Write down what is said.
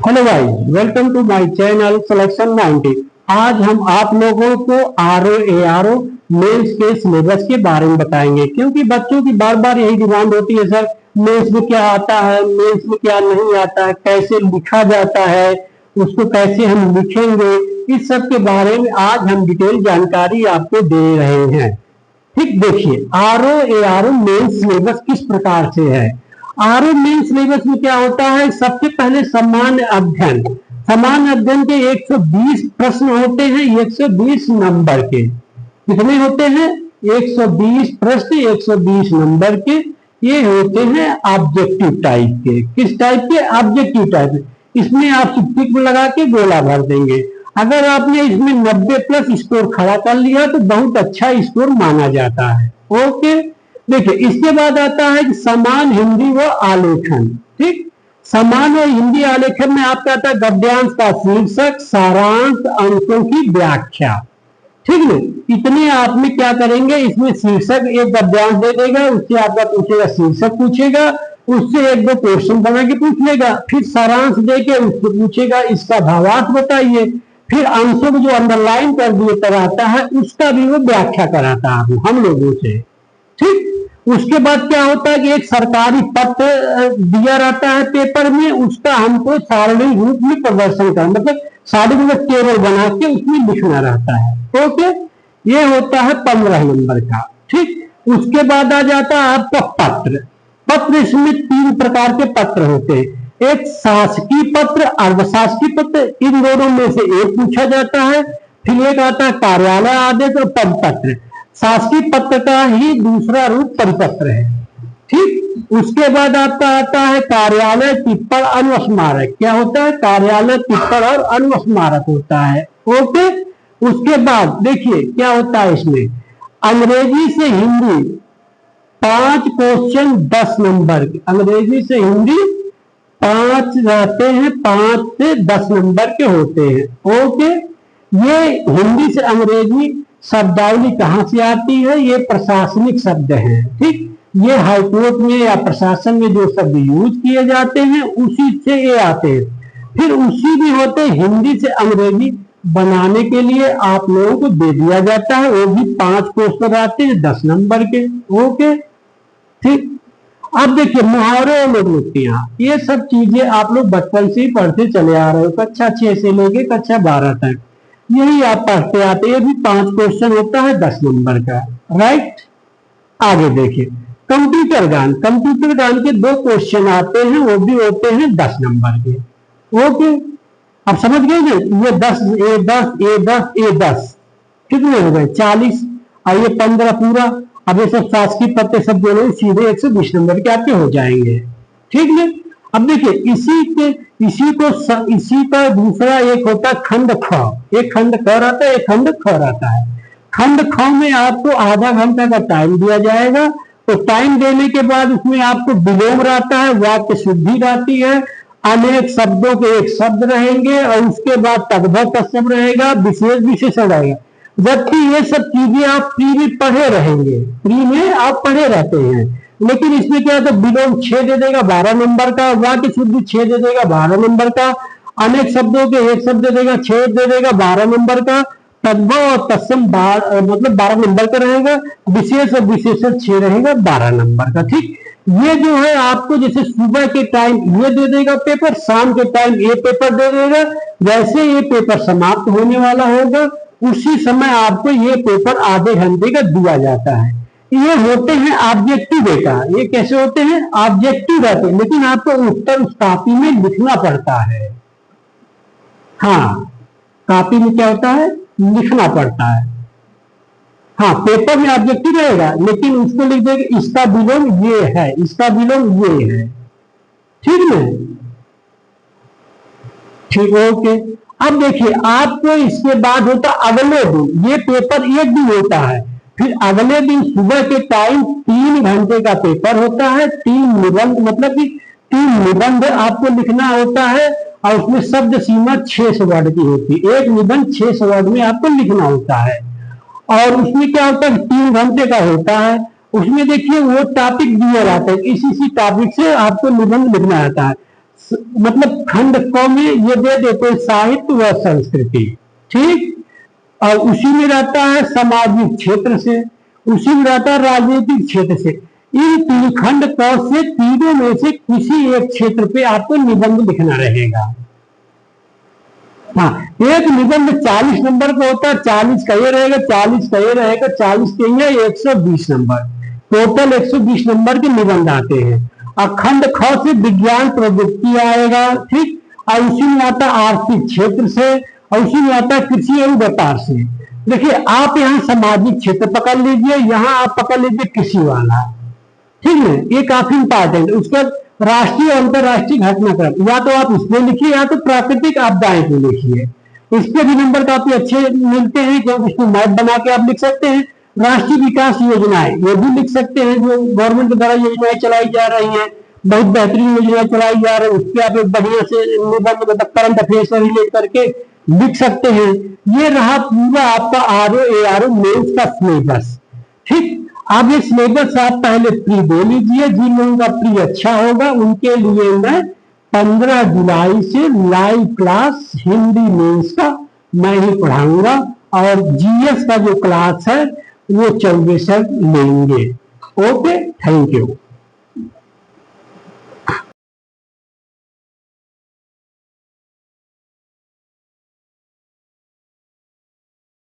Hello guys, welcome to my channel selection 90। आज हम आप लोगों को आरओ मेंस के सिलेबस के बारे में बताएंगे, क्योंकि बच्चों की बार बार यही डिमांड होती है, सर मेंस में क्या आता है, मेंस में क्या नहीं आता है, कैसे लिखा जाता है, उसको कैसे हम लिखेंगे। इस सब के बारे में आज हम डिटेल जानकारी आपको दे रहे हैं। ठीक, देखिए आरओ मेंस सिलेबस किस प्रकार से है। आरओ मेंस सिलेबस में क्या होता है, सबसे पहले सामान्य अध्ययन के 120 प्रश्न होते हैं, 120 नंबर के। कितने होते हैं? 120 प्रश्न, 120 नंबर के। ये होते हैं ऑब्जेक्टिव टाइप के। किस टाइप के? Objective type. इसमें आप टिक लगा के गोला भर देंगे। अगर आपने इसमें 90 प्लस स्कोर खड़ा कर लिया तो बहुत अच्छा स्कोर माना जाता है। ओके, देखिए इसके बाद आता है समान हिंदी व आलेखन। ठीक, समान और हिंदी आलेखन में आपका आता है गद्यांश का शीर्षक, सारांश, अंशों की व्याख्या। ठीक है, इतने आप में क्या करेंगे, इसमें शीर्षक एक गद्यांश दे देगा, उससे आपका पूछेगा, शीर्षक पूछेगा, उससे एक दो क्वेश्चन बना के पूछ लेगा, फिर सारांश देके उससे पूछेगा इसका भावार्थ बताइए, फिर अंशों को जो अंडरलाइन कर दिए कराता है उसका भी वो व्याख्या कराता है हम लोगों से। ठीक, उसके बाद क्या होता है कि एक सरकारी पत्र दिया रहता है पेपर में, उसका हमको सारणिक रूप में प्रदर्शन करना, मतलब सारी मतलब टेबल बना के उसमें लिखना रहता है। ओके, ये होता है 15 नंबर का। ठीक, उसके बाद आ जाता है आपका पत्र। इसमें 3 प्रकार के पत्र होते हैं, एक शासकीय पत्र, अर्धशासकीय पत्र, इन दोनों में से एक पूछा जाता है। फिर एक आता है कार्यालय आदेश और परिपत्र। शासकीय पत्र का ही दूसरा रूप परिपत्र है। ठीक, उसके बाद आपका आता है कार्यालय, टिप्पण, अनुस्मारक। क्या होता है? कार्यालय, टिप्पण और अनुस्मारक होता है। ओके, उसके बाद देखिए क्या होता है इसमें, अंग्रेजी से हिंदी 5 क्वेश्चन 10 नंबर के। अंग्रेजी से हिंदी 5 रहते हैं, 5 से 10 नंबर के होते हैं। ओके, ये हिंदी से अंग्रेजी शब्दावली कहां से आती है? ये प्रशासनिक शब्द हैं। ठीक, ये हाईकोर्ट में या प्रशासन में जो शब्द यूज किए जाते हैं उसी से ये आते हैं। फिर उसी भी होते हिंदी से अंग्रेजी बनाने के लिए आप लोगों को दे दिया जाता है, वो भी 5 क्वेश्चन आते हैं 10 नंबर के। ओके, ठीक, अब देखिए मुहावरे और लोकोक्तियां, ये सब चीजें आप लोग बचपन से ही पढ़ते चले आ रहे हो, कक्षा 6 से लेके कक्षा 12 तक यही आप पढ़ते आते हैं। ये भी 5 क्वेश्चन होता है 10 नंबर का। राइट, आगे देखिए कंप्यूटर गान के 2 क्वेश्चन आते हैं, वो भी होते हैं 10 नंबर के। ओके, अब समझ गए ना, ये 10 ए 10 कितने हो गए? 40, और ये 15 पूरा। अब ये सब शासकीय पत्र सब जो लोग सीधे 120 नंबर के आपके हो जाएंगे। ठीक है, अब देखिए इसी का दूसरा एक होता है खंड ख। एक खंड ख रहता है, एक खंड ख रहता है। खंड ख में आपको आधा घंटा का टाइम दिया जाएगा, तो टाइम देने के बाद उसमें आपको विलोम रहता है, वाक्य शुद्धि रहती है, अनेक शब्दों के एक शब्द रहेंगे, और उसके बाद तद्भव तत्सम रहेगा, विशेष विशेषण रहेगा। जबकि ये सब चीजें आप प्री में पढ़े रहेंगे, प्री में आप पढ़े रहते हैं, लेकिन इसमें क्या होता है, विलोम 6 दे देगा 12 नंबर का, वाक्य शुद्धि 6 दे देगा 12 नंबर का, अनेक शब्दों के एक शब्द दे देगा 6 दे देगा 12 नंबर का, तद्भव और तत्सम मतलब 12 नंबर का रहेगा, विशेष और विशेषण 6 रहेगा 12 नंबर का। ठीक, ये जो है आपको जैसे सुबह के टाइम ये दे देगा पेपर, शाम के टाइम ये पेपर दे देगा, जैसे ये पेपर समाप्त होने वाला होगा उसी समय आपको ये पेपर आधे घंटे का दिया जाता है। ये होते हैं ऑब्जेक्टिव डेटा। ये कैसे होते हैं? ऑब्जेक्टिव रहते हैं, लेकिन आपको उत्तर उस कॉपी में लिखना पड़ता है। हाँ, कॉपी में क्या होता है? लिखना पड़ता है। हाँ, पेपर में ऑब्जेक्टिव रहेगा, लेकिन उसको लिख देगा इसका विलोम ये है, इसका विलोम ये है। ठीक है, ठीक, ओके। अब देखिए आपको इसके बाद होता अगले दिन, ये पेपर एक दिन होता है, फिर अगले दिन सुबह के टाइम 3 घंटे का पेपर होता है। 3 निबंध, मतलब कि 3 निबंध आपको लिखना होता है, और उसमें शब्द सीमा 600 वर्ड की होती है। एक निबंध 600 वर्ड में आपको लिखना होता है, और उसमें क्या होता है 3 घंटे का होता है। उसमें देखिए वो टॉपिक दिए रहते हैं, इसी टॉपिक से आपको निबंध लिखना रहता है। मतलब खंड क में ये दे देते हैं साहित्य व संस्कृति, ठीक। और उसी में रहता है सामाजिक क्षेत्र से, उसी में रहता है राजनीतिक क्षेत्र से। इन तीन खंड क से तीनों में से किसी एक क्षेत्र पे आपको निबंध लिखना रहेगा। हाँ, एक निबंध 40 नंबर का होता है, 40 का ये रहेगा, 40 का ये रहेगा, 40 के ये 120 नंबर, टोटल 120 नंबर के निबंध आते हैं। और खंड ख से विज्ञान प्रवृत्ति आएगा, ठीक। और उसी में आता है आर्थिक क्षेत्र से, और उसी में आता है कृषि एवं व्यापार से। देखिए आप यहाँ सामाजिक क्षेत्र पकड़ लीजिए, यहाँ आप पकड़ लीजिए कृषि वाला, ठीक है, ये काफी इंपॉर्टेंट। उसका राष्ट्रीय और अंतरराष्ट्रीय घटनाक्रम या तो आप इसमें लिखिए या तो प्राकृतिक आपदाएं को लिखिए, इस पे भी नंबर काफी अच्छे मिलते हैं, क्योंकि इसमें मैप बना के आप लिख सकते हैं। राष्ट्रीय विकास योजनाएं ये भी लिख सकते हैं, जो गवर्नमेंट के द्वारा योजनाएं चलाई जा रही हैं, बहुत बेहतरीन योजनाएं चलाई जा रही है, उस पर आप एक बढ़िया से निबंध मतलब करंट अफेयर से रिलेट करके लिख सकते हैं। ये रहा पूरा आपका RO ARO मेंस का सिलेबस, ठीक। अब ये सिलेबस आप पहले प्री दे लीजिए, जिन लोगों का प्री अच्छा होगा उनके लिए मैं 15 जुलाई से लाइव क्लास हिंदी मेंस का मैं ही पढ़ाऊंगा, और GS का जो क्लास है वो 24 सर लेंगे। Okay, thank you.